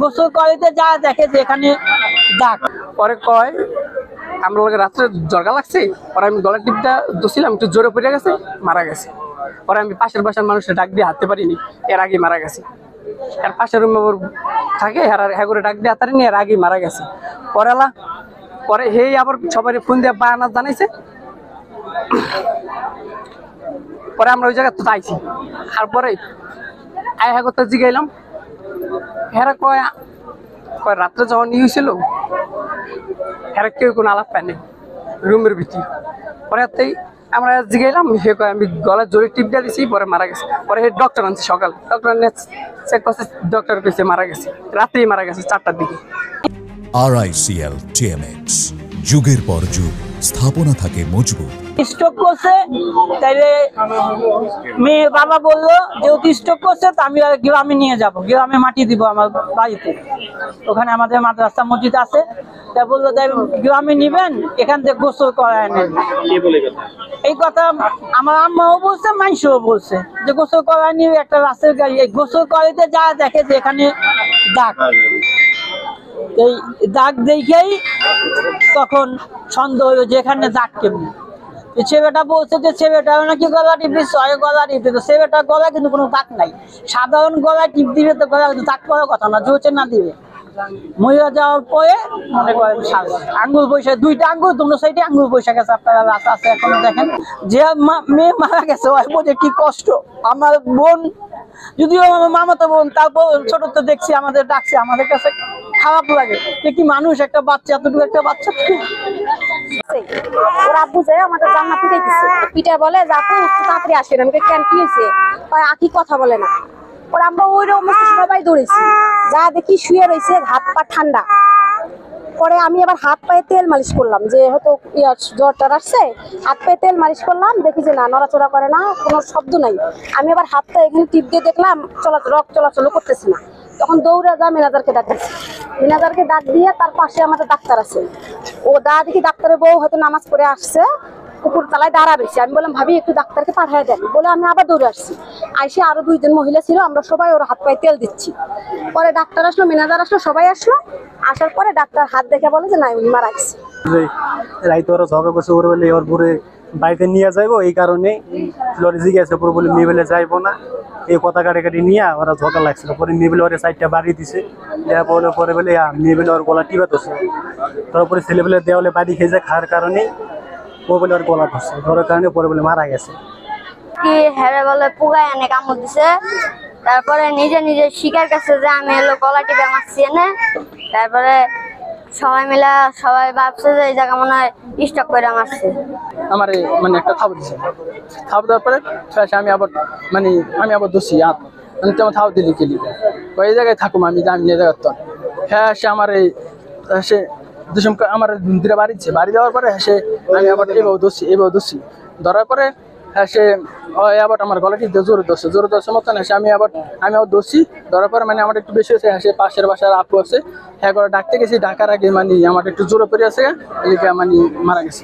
গোসল করিতে যা দেখে যে এখানে দাগ। পরে কয় আমরা লোকের রাত্রে জরগা লাগছে, পরে আমি গলার টিপটা দোছিলাম, একটু জোরে পড়ে গেছে, মারা গেছে। পরে আমি পাশের বাসার মানুষের ডাক দিয়ে হাঁটতে পারিনি, এর আগে মারা গেছে। আর পাশের রুমে থাকে হ্যাঁ করে ডাক দিয়ে হাতারিনি, এর আগেই মারা গেছে। পরে হেই আবার সবাই ফোন দিয়ে বায়ানা জানাইছে। পরে আমরা ওই জায়গায় তো আইছি, তারপরে আয় হ্যাঁ করতে জিগাইলাম, হ্যাঁ কয় রাত্রে যখন ই হয়েছিল হ্যাঁ কেউ কোনো আলাপ পায়নি রুমের ভিতরে। পরে আমরা জিগাইলাম, সে কয় আমি গলার জোরে টিপ দিয়ে দিছি, পরে মারা গেছে। পরে ডক্টর আনছে সকাল, ডক্টর চেক করছে, ডক্টর কইছে মারা গেছে, রাত্রেই মারা গেছে 4টার দিকে। RICL TMX, যুগের পর যুগ স্থাপনা থাকে মজবুত। স্ট্রোক করছে, তাইলে মেয়ে বাবা বললো যেহেতু স্ট্রোক করছে তো আমি গ্রামে নিয়ে যাবো, গ্রামে মাটি দিব আমার বাড়িতে, ওখানে আমাদের মাদ্রাসা মসজিদ আছে। তা বললো তাই গ্রামে নিবেন, এখান থেকে গোসল করায় নেন। এই কথা আমার আম্মাও বলছে, মাইশও বলছে যে গোসল করায় নিয়ে একটা রাস্তার গাড়ি, এই গোসল করাইতে যা দেখে যে এখানে দাগ। এই দাগ দেখেই তখন সন্দেহ হলো যে এখানে দাগ কেমন। ছেলেটা বলছে যে ছেলেটা নাকি গলা টিপি, গলা টিপি, তো ছেলেটা গলা কিন্তু কোনো দাগ নাই। সাধারণ গলা টিপ দিবে তো গলা কিন্তু দাগ করার কথা না, জোচে না দিবে। মহিলা যাওয়ার পরে মনে করেন আঙ্গুল পয়সা, 2টা আঙ্গুল দোনো সাইডে আঙ্গুল পয়সা গেছে, আপনারা রাস্তা আছে এখন দেখেন। যে মেয়ে মারা গেছে ওই বোঝে কি কষ্ট। আমার বোন, যদিও আমার মামাতো বোন, তারপর ছোট তো দেখছি আমাদের ডাকছে, আমাদের কাছে খারাপ লাগে যে কি মানুষ, একটা বাচ্চা, এতটুকু একটা বাচ্চা। ওর আব্বু যায় আমাদের জান্নাত পিটাইতেছে, পিটা বলে যে আপু একটু তাড়াতাড়ি আসেন। আমি কেন কি হয়েছে, আকি কথা বলে না। ওর আব্বা ওই রকম সবাই দৌড়েছি, যা দেখি শুয়ে রয়েছে, হাত পা ঠান্ডা। পরে আমি আবার হাত পায়ে তেল মালিশ করলাম, যে হয়তো জ্বরটা আসছে, হাত পায়ে তেল মালিশ করলাম, দেখি যে না নড়াচড়া করে না, কোনো শব্দ নাই। আমি আবার হাতটা এখানে টিপ দিয়ে দেখলাম রক্ত চলাচল করতেছে না। তখন দৌড়ে যা ম্যানেজারকে ডাক দিচ্ছি, ম্যানেজারকে ডাক দিয়ে তার পাশে আমাদের ডাক্তার আছে, ও দেখি ডাক্তারের বউ হয়তো নামাজ পড়ে আসছে, কুকুর তালায় দাঁড়া বেশি। আমি বললাম ভাবি একটু ডাক্তারকে পাঠিয়ে দেন, বলে আমি আবার দৌড়ে আসছি। আইসে আরো 2 জন মহিলা ছিল, আমরা সবাই ওর হাত পায়ে তেল দিচ্ছি। পরে ডাক্তার আসলো, ম্যানেজার আসলো, সবাই আসলো। আসার পরে ডাক্তার হাত দেখে বলে যে না উনি মারা গেছে। রাইতে ওরা ঝগড়া করছে, ওর বলে ওর ঘুরে বাড়িতে নিয়ে যাইবো, এই কারণে লরি জিজ্ঞাসা করে বলে মেয়ে বলে যাইবো না, এই কথা কাটি নিয়ে ওরা ঝগড়া লাগছিল। পরে মেয়ে বলে ওর সাইডটা বাড়ি দিছে, দেওয়া বলে পরে বলে মেয়ে বলে ওর গলা টিপা ধরছে। তারপরে ছেলে বলে দেওয়ালে বাড়ি খেয়ে যায়, খাওয়ার কারণে ও বলে ওর গলা ধরছে, ধরার কারণে পরে বলে মারা গেছে। কি হ্যাঁ বলে পুগায় এনে কামড় দিছে, তারপরে নিজে নিজে শিকার কাছে যে আমি এলো গলা টিপে মারছি এনে। তারপরে সবাই মিলে সবাই ভাবছে যে এই জায়গা মনে হয় স্টক করে মারছে। আমার মানে একটা থাপ দিছে, থাপ দেওয়ার পরে আমি আবার দোষী আমি তেমন থাপ দিলি খেলি, এই জায়গায় থাকুম আমি জানি এই জায়গার। তো হ্যাঁ সে আমার সে আমার দুটা বাড়ি দেওয়ার পরে সে আমি আবার এভাবে দোষী ধরার পরে হ্যাঁ সে আবার আমার গলাটি জোরে ধরছে মতো না, সে আমি আবার দোষী ধরার পরে আমার একটু বেশি হয়েছে। হ্যাঁ সে পাশের বাসার আপু আছে, হ্যাঁ করে ডাকতে গেছি, ডাকার আগে আমার একটু জোরে পড়ে আছে, মারা গেছে।